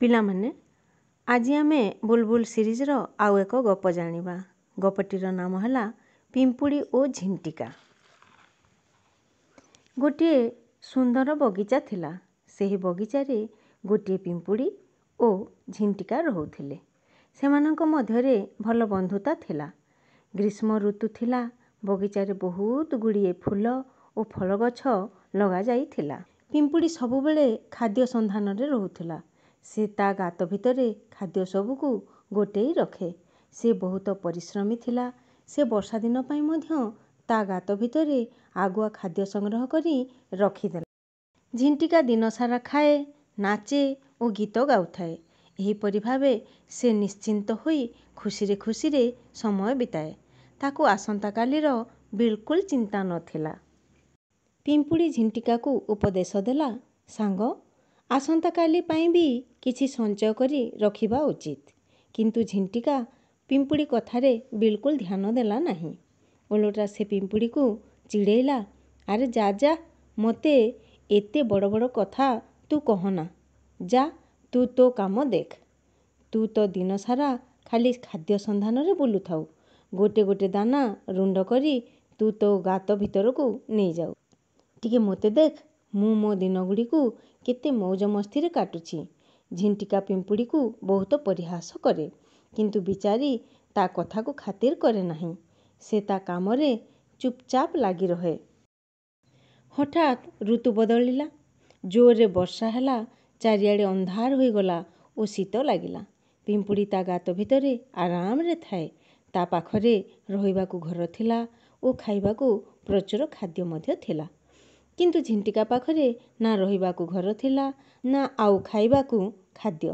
ପିଲାମାନେ ଆଜି ଆମେ ବୁଲବୁଲ ସିରିଜର ଆଉ ଏକ ଗପ ଜାଣିବା। ଗପଟିର ନାମ ହେଲା ପିମ୍ପୁଡ଼ି ଓ ଝିଣ୍ଟିକା। ଗୋଟିଏ ସୁନ୍ଦର ବଗିଚା ଥିଲା। ସେହି ବଗିଚାରେ ଗୋଟିଏ ପିମ୍ପୁଡ଼ି ଓ ଝିଣ୍ଟିକା ରହୁଥିଲେ। ସେମାନଙ୍କ ମଧ୍ୟରେ ଭଲ ବନ୍ଧୁତା ଥିଲା। ଗ୍ରୀଷ୍ମ ଋତୁ ଥିଲା। ବଗିଚାରେ ବହୁତ ଗୁଡ଼ିଏ ଫୁଲ ଓ ଫଳ ଗଛ ଲଗାଯାଇଥିଲା। ପିମ୍ପୁଡ଼ି ସବୁବେଳେ ଖାଦ୍ୟ ସନ୍ଧାନରେ ରହୁଥିଲା। ସେ ତା ଗାତ ଭିତରେ ଖାଦ୍ୟ ସବୁକୁ ଗୋଟେଇ ରଖେ। ସେ ବହୁତ ପରିଶ୍ରମୀ ଥିଲା। ସେ ବର୍ଷା ଦିନ ପାଇଁ ମଧ୍ୟ ତା ଗାତ ଭିତରେ ଆଗୁଆ ଖାଦ୍ୟ ସଂଗ୍ରହ କରି ରଖିଦେଲା। ଝିଣ୍ଟିକା ଦିନସାରା ଖାଏ, ନାଚେ ଓ ଗୀତ ଗାଉଥାଏ। ଏହିପରି ଭାବେ ସେ ନିଶ୍ଚିନ୍ତ ହୋଇ ଖୁସିରେ ଖୁସିରେ ସମୟ ବିତାଏ। ତାକୁ ଆସନ୍ତାକାଲିର ବିଲକୁଲ ଚିନ୍ତା ନଥିଲା। ପିମ୍ପୁଡ଼ି ଝିଣ୍ଟିକାକୁ ଉପଦେଶ ଦେଲା, ସାଙ୍ଗ, ଆସନ୍ତାକାଲି ପାଇଁ ବି କିଛି ସଞ୍ଚୟ କରି ରଖିବା ଉଚିତ। କିନ୍ତୁ ଝିଣ୍ଟିକା ପିମ୍ପୁଡ଼ି କଥାରେ ବିଲକୁଲ ଧ୍ୟାନ ଦେଲା ନାହିଁ। ଓଲଟା ସେ ପିମ୍ପୁଡ଼ିକୁ ଚିଡ଼େଇଲା, ଆରେ ଯା ଯା, ମୋତେ ଏତେ ବଡ଼ ବଡ଼ କଥା ତୁ କହନା। ଯା, ତୁ ତୋ କାମ ଦେଖ। ତୁ ତ ଦିନସାରା ଖାଲି ଖାଦ୍ୟ ସନ୍ଧାନରେ ବୁଲୁଥାଉ। ଗୋଟେ ଗୋଟେ ଦାନା ରୁଣ୍ଡ କରି ତୁ ତୋ ଗାତ ଭିତରକୁ ନେଇଯାଉ। ଟିକେ ମୋତେ ଦେଖ, ମୁଁ ମୋ ଦିନଗୁଡ଼ିକୁ କେତେ ମୌଜ ମସ୍ତିରେ କାଟୁଛି। ଝିଣ୍ଟିକା ପିମ୍ପୁଡ଼ିକୁ ବହୁତ ପରିହାସ କରେ। କିନ୍ତୁ ବିଚାରୀ ତା କଥାକୁ ଖାତିର କରେ ନାହିଁ। ସେ ତା କାମରେ ଚୁପଚାପ ଲାଗି ରହେ। ହଠାତ୍ ଋତୁ ବଦଳିଲା। ଜୋରରେ ବର୍ଷା ହେଲା। ଚାରିଆଡ଼େ ଅନ୍ଧାର ହୋଇଗଲା ଓ ଶୀତ ଲାଗିଲା। ପିମ୍ପୁଡ଼ି ତା ଗାତ ଭିତରେ ଆରାମରେ ଥାଏ। ତା ପାଖରେ ରହିବାକୁ ଘର ଥିଲା ଓ ଖାଇବାକୁ ପ୍ରଚୁର ଖାଦ୍ୟ ମଧ୍ୟ ଥିଲା। କିନ୍ତୁ ଝିଣ୍ଟିକା ପାଖରେ ନା ରହିବାକୁ ଘର ଥିଲା, ନା ଆଉ ଖାଇବାକୁ ଖାଦ୍ୟ।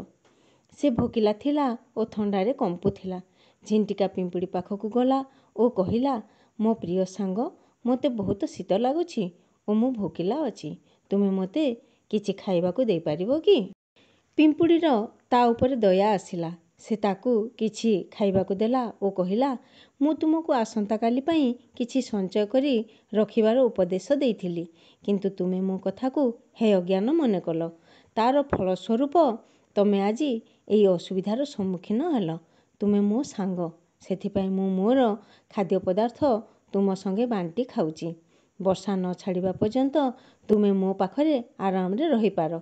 ସେ ଭୋକିଲା ଥିଲା ଓ ଥଣ୍ଡାରେ କମ୍ପୁଥିଲା। ଝିଣ୍ଟିକା ପିମ୍ପୁଡ଼ି ପାଖକୁ ଗଲା ଓ କହିଲା, ମୋ ପ୍ରିୟ ସାଙ୍ଗ, ମୋତେ ବହୁତ ଶୀତ ଲାଗୁଛି ଓ ମୁଁ ଭୋକିଲା ଅଛି। ତୁମେ ମୋତେ କିଛି ଖାଇବାକୁ ଦେଇପାରିବ କି? ପିମ୍ପୁଡ଼ିର ତା ଉପରେ ଦୟା ଆସିଲା। ସେ ତାକୁ କିଛି ଖାଇବାକୁ ଦେଲା ଓ କହିଲା, ମୁଁ ତୁମକୁ ଆସନ୍ତାକାଲି ପାଇଁ କିଛି ସଞ୍ଚୟ କରି ରଖିବାର ଉପଦେଶ ଦେଇଥିଲି। କିନ୍ତୁ ତୁମେ ମୋ କଥାକୁ ହେୟ ଜ୍ଞାନ ମନେକଲ। ତାର ଫଳସ୍ୱରୂପ ତମେ ଆଜି ଏହି ଅସୁବିଧାର ସମ୍ମୁଖୀନ ହେଲ। ତୁମେ ମୋ ସାଙ୍ଗ, ସେଥିପାଇଁ ମୁଁ ମୋର ଖାଦ୍ୟ ପଦାର୍ଥ ତୁମ ସଙ୍ଗେ ବାଣ୍ଟି ଖାଉଛି। ବର୍ଷା ନ ଛାଡ଼ିବା ପର୍ଯ୍ୟନ୍ତ ତୁମେ ମୋ ପାଖରେ ଆରାମରେ ରହିପାର।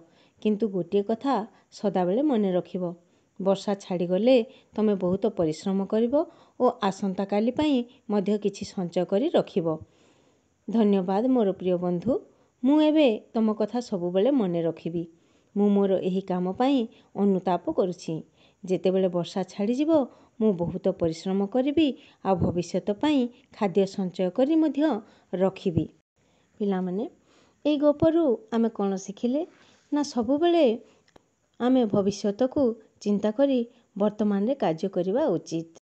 କିନ୍ତୁ ଗୋଟିଏ କଥା ସଦାବେଳେ ମନେ ରଖିବ, ବର୍ଷା ଛାଡ଼ିଗଲେ ତମେ ବହୁତ ପରିଶ୍ରମ କରିବ ଓ ଆସନ୍ତାକାଲି ପାଇଁ ମଧ୍ୟ କିଛି ସଞ୍ଚୟ କରି ରଖିବ। ଧନ୍ୟବାଦ ମୋର ପ୍ରିୟ ବନ୍ଧୁ। ମୁଁ ଏବେ ତମ କଥା ସବୁବେଳେ ମନେ ରଖିବି। ମୁଁ ମୋର ଏହି କାମ ପାଇଁ ଅନୁତାପ କରୁଛି। ଯେତେବେଳେ ବର୍ଷା ଛାଡ଼ିଯିବ ମୁଁ ବହୁତ ପରିଶ୍ରମ କରିବି ଆଉ ଭବିଷ୍ୟତ ପାଇଁ ଖାଦ୍ୟ ସଞ୍ଚୟ କରି ମଧ୍ୟ ରଖିବି। ପିଲାମାନେ, ଏହି ଗପରୁ ଆମେ କ'ଣ ଶିଖିଲେ? ନା ସବୁବେଳେ ଆମେ ଭବିଷ୍ୟତକୁ ଚିନ୍ତା କରି ବର୍ତ୍ତମାନରେ କାର୍ଯ୍ୟ କରିବା ଉଚିତ।